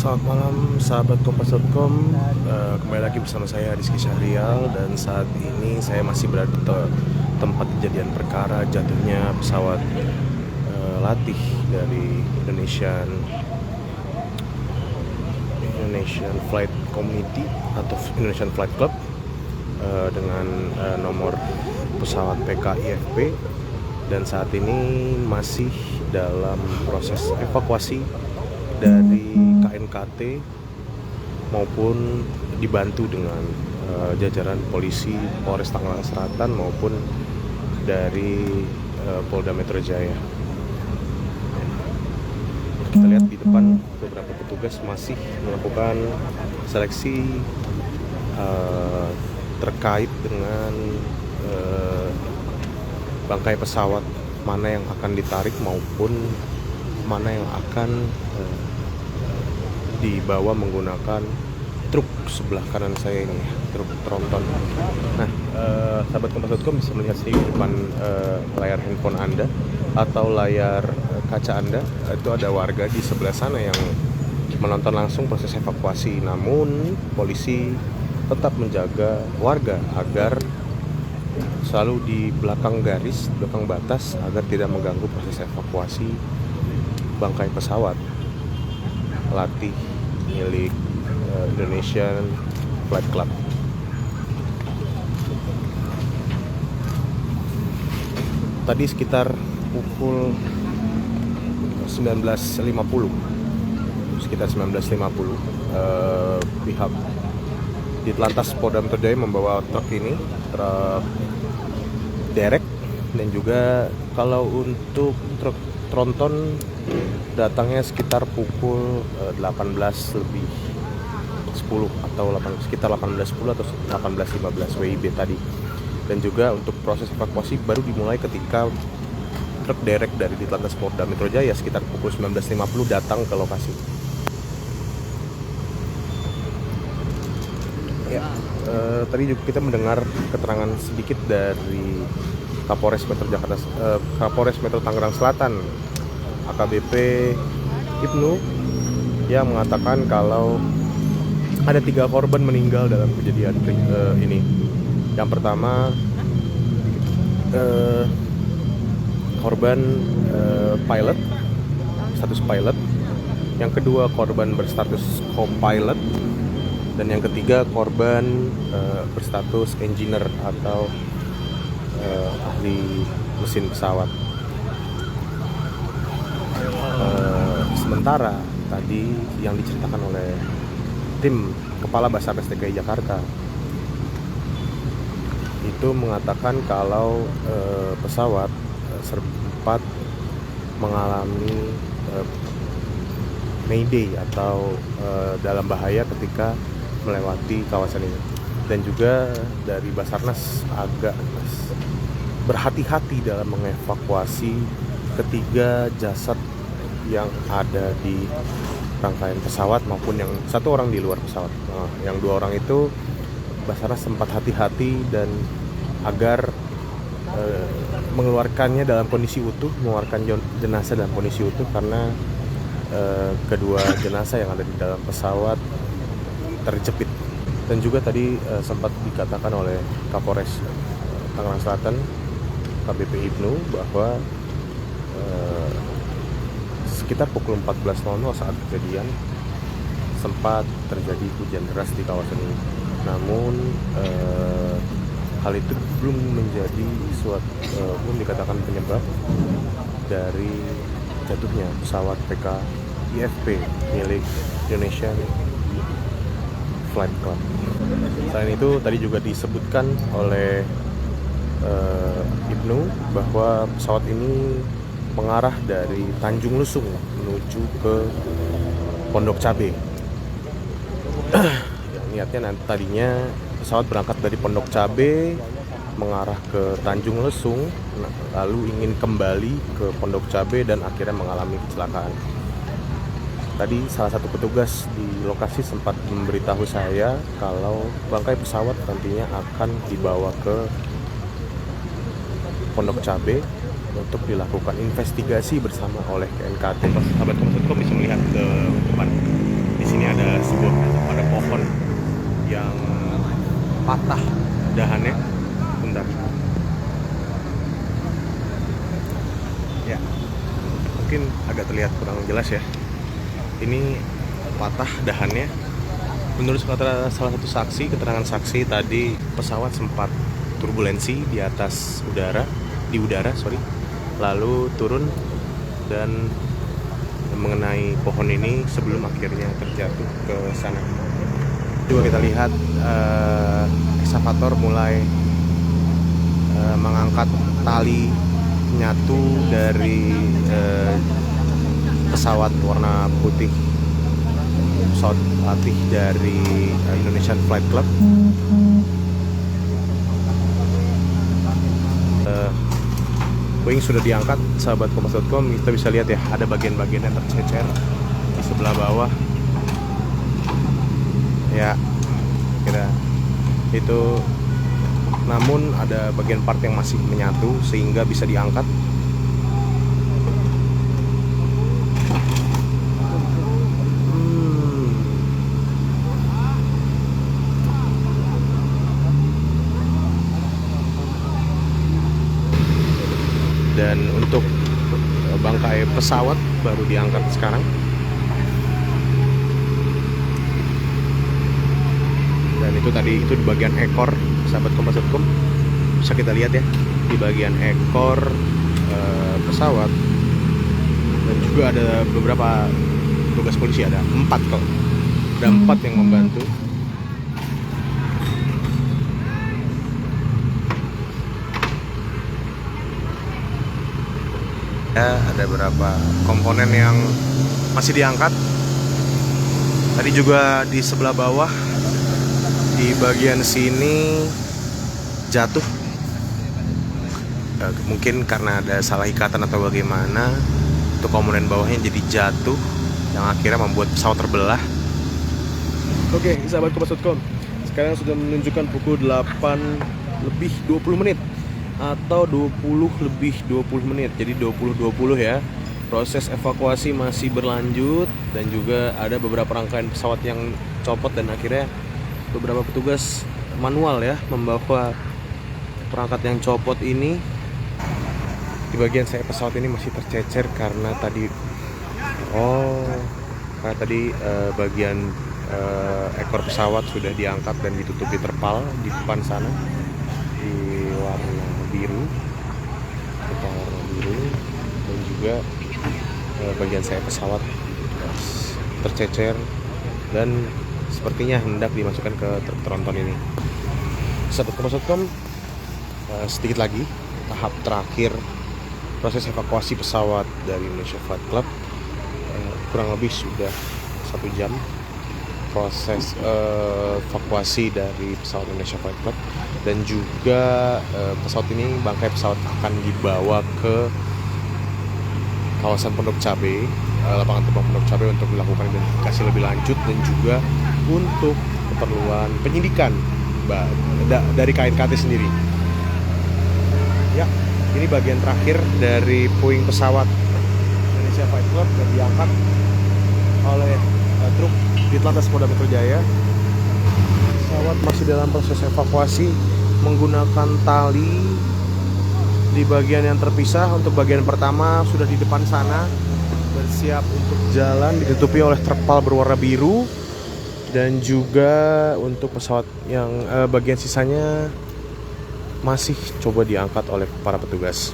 Selamat malam sahabat Kompas.com. Kembali lagi bersama saya Rizky Syahrial. Dan saat ini saya masih berada di tempat kejadian perkara jatuhnya pesawat latih dari Indonesian Flight Committee atau Indonesian Flight Club dengan nomor pesawat PKIFP. Dan saat ini masih dalam proses evakuasi dari KNKT maupun dibantu dengan jajaran polisi Polres Tangerang Selatan maupun dari Polda Metro Jaya. Kita lihat di depan beberapa petugas masih melakukan seleksi terkait dengan bangkai pesawat, mana yang akan ditarik maupun mana yang akan dibawa menggunakan truk sebelah kanan saya ini, truk tronton. Nah, sahabat Kompas.com bisa melihat sendiri di depan layar handphone Anda atau layar kaca Anda, itu ada warga di sebelah sana yang menonton langsung proses evakuasi. Namun polisi tetap menjaga warga agar selalu di belakang garis, belakang batas, agar tidak mengganggu proses evakuasi bangkai pesawat latih milik Indonesian Flight Club. Tadi sekitar pukul 19.50, pihak Ditlantas Polda Metro Jaya membawa truk ini, truk derek, dan juga kalau untuk truk tronton datangnya sekitar pukul 18.10 atau sekitar 18.10 atau 18.15 WIB tadi. Dan juga untuk proses evakuasi baru dimulai ketika truk derek dari Ditlantas Polda Metro Jaya sekitar pukul 19.50 datang ke lokasi. Ya, tadi juga kita mendengar keterangan sedikit dari Kapolres Metro Tangerang Selatan, AKBP Ibnu, yang mengatakan kalau ada 3 korban meninggal dalam kejadian ini. Yang pertama korban pilot, status pilot. Yang kedua korban berstatus co-pilot. Dan yang ketiga korban berstatus engineer atau ahli mesin pesawat. Sementara tadi yang diceritakan oleh tim Kepala Basarnas DKI Jakarta itu mengatakan kalau pesawat sempat mengalami mayday atau dalam bahaya ketika melewati kawasan ini. Dan juga dari Basarnas agak berhati-hati dalam mengevakuasi ketiga jasad yang ada di rangkaian pesawat maupun yang satu orang di luar pesawat. Nah, yang 2 orang itu Basarnas sempat hati-hati dan agar mengeluarkannya dalam kondisi utuh, mengeluarkan jenazah dalam kondisi utuh, karena kedua jenazah yang ada di dalam pesawat terjepit. Dan juga tadi sempat dikatakan oleh Kapolres Tangerang Selatan, KBP Ibnu, bahwa sekitar pukul 14.00 saat kejadian sempat terjadi hujan deras di kawasan ini. Namun hal itu belum menjadi belum dikatakan penyebab dari jatuhnya pesawat PKIFP milik Indonesian Flight Club. Selain itu tadi juga disebutkan oleh Ibnu bahwa pesawat ini mengarah dari Tanjung Lesung menuju ke Pondok Cabe. Niatnya tadinya pesawat berangkat dari Pondok Cabe mengarah ke Tanjung Lesung, lalu ingin kembali ke Pondok Cabe dan akhirnya mengalami kecelakaan. Tadi salah satu petugas di lokasi sempat memberitahu saya kalau bangkai pesawat nantinya akan dibawa ke Pondok Cabe untuk dilakukan investigasi bersama oleh KNKT. Sahabat Kompas.com bisa melihat ke depan. Di sini ini ada pohon yang patah dahannya. Bentar. Ya, mungkin agak terlihat kurang jelas ya. Ini patah dahannya. Menurut salah satu saksi, keterangan saksi tadi pesawat sempat turbulensi di udara, lalu turun dan mengenai pohon ini sebelum akhirnya terjatuh ke sana. Juga kita lihat ekskavator mulai mengangkat tali nyatu dari pesawat warna putih, pesawat latih dari Indonesian Flight Club. Wing sudah diangkat, sahabat kompas.com. Kita bisa lihat ya, ada bagian-bagian yang tercecer di sebelah bawah. Ya, kira itu. Namun ada bagian part yang masih menyatu sehingga bisa diangkat. Dan untuk bangkai pesawat baru diangkat sekarang. Dan itu tadi, itu di bagian ekor, sahabat kompas.com. Bisa kita lihat ya, di bagian ekor pesawat. Dan juga ada beberapa tugas polisi, ada 4 kok. Ada 4 yang membantu. Ya, ada beberapa komponen yang masih diangkat. Tadi juga di sebelah bawah, di bagian sini jatuh. Mungkin karena ada salah ikatan atau bagaimana, untuk komponen bawahnya jadi jatuh, yang akhirnya membuat pesawat terbelah. Oke, sahabat kompas.com, sekarang sudah menunjukkan pukul 8:20 atau 20:20. Jadi 20:20 ya. Proses evakuasi masih berlanjut dan juga ada beberapa rangkaian pesawat yang copot, dan akhirnya beberapa petugas manual ya membawa perangkat yang copot ini. Di bagian sayap pesawat ini masih tercecer karena tadi bagian ekor pesawat sudah diangkat dan ditutupi terpal di depan sana di warna biru, dan juga bagian sayap pesawat tercecer dan sepertinya hendak dimasukkan ke truk tronton ini. Sahabat kompas.com, sedikit lagi tahap terakhir proses evakuasi pesawat dari Indonesia Flight Club. Kurang lebih sudah 1 jam proses evakuasi dari pesawat Indonesia Flight Club, dan juga pesawat ini, bangkai pesawat akan dibawa ke kawasan Pondok Cabe, lapangan terbang Pondok Cabe, untuk dilakukan identifikasi lebih lanjut dan juga untuk keperluan penyidikan dari KNKT sendiri. Ya, ini bagian terakhir dari puing pesawat Indonesia Flight Club yang diangkat oleh truk Ditlantas Polda Metro Jaya. Pesawat masih dalam proses evakuasi menggunakan tali di bagian yang terpisah. Untuk bagian pertama sudah di depan sana, bersiap untuk jalan, ditutupi oleh terpal berwarna biru. Dan juga untuk pesawat yang bagian sisanya masih coba diangkat oleh para petugas.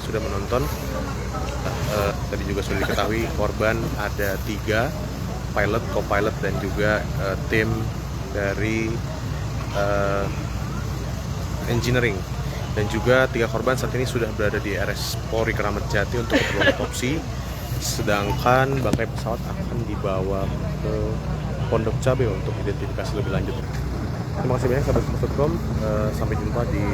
sudah menonton. Tadi juga sudah diketahui korban ada 3, pilot, co-pilot, dan juga tim dari engineering. Dan juga 3 korban saat ini sudah berada di RS Polri Kramat Jati untuk keperluan otopsi. Sedangkan bangkai pesawat akan dibawa ke Pondok Cabe untuk identifikasi lebih lanjut. Terima kasih banyak sahabat Kompas.com. Sampai jumpa di